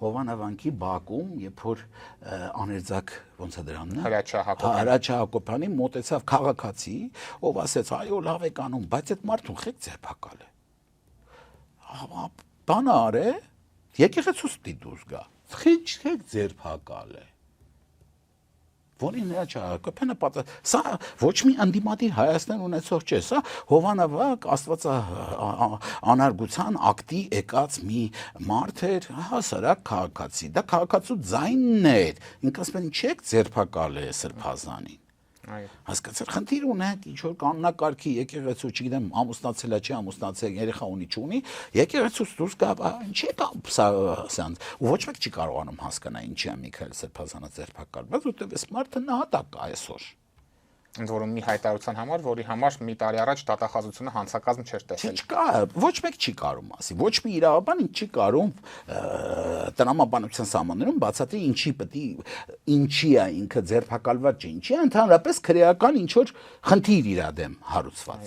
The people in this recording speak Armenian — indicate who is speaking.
Speaker 1: Հովանավանքի բակում, երբ որ աներձակ ոնց է դրանն է
Speaker 2: Հրաչյա
Speaker 1: Հակոբյանի մոտեցավ քաղաքացի, ով ասեց այո լավ եք անում, բայց այդ մարդուն խեք ձերբակալ է։ Բանը արե, եկեղեցուց պիտի դուրս գա։ Խեք ձերբակալ է։ Որին Հրաչյա Հակոբյանը պատասխան, սա ոչ մի անդիմադիր Հայաստան ունեցող չէ, սա Հովանավակ անարգության ակտի եկած մի մարդ էր, հասարակ քաղաքացի, դա քաղաքացու ձայնն էր, ինքը ասում են չեք ձերբակալ է Սրբազանին։ Հասկացար, խնդիր ունենք, ինչ որ կանոնակարգի եկեղեցու, չգիտեմ, ամուսնացել է, չի ամուսնացել, երեխա ունի, չունի, եկեղեցուց դուրս գա, ինչի՞ կա սա, ու ոչ մեկ չի կարողանում հասկանալ ինչի է Միքայել Սրբազանը ձերբակալ, բայց որտեղ էս մարդը նահատակ է այսօր։
Speaker 2: Ընդ որում մի հայտարարության համար, որի համար մի տարի առաջ դատախազությունը հանցակազմ չէր տեսել։
Speaker 1: Չկա, ոչ մեկ չի կարող ասի, ոչ մի իրավաբան չի կարող տրամաբանության սահմաններում բացատրի ինչի է ինքը ձերբակալված չէ, ինչի է ընդհանրապես քրեական ինչ որ խնդիր իր դեմ հարուցված։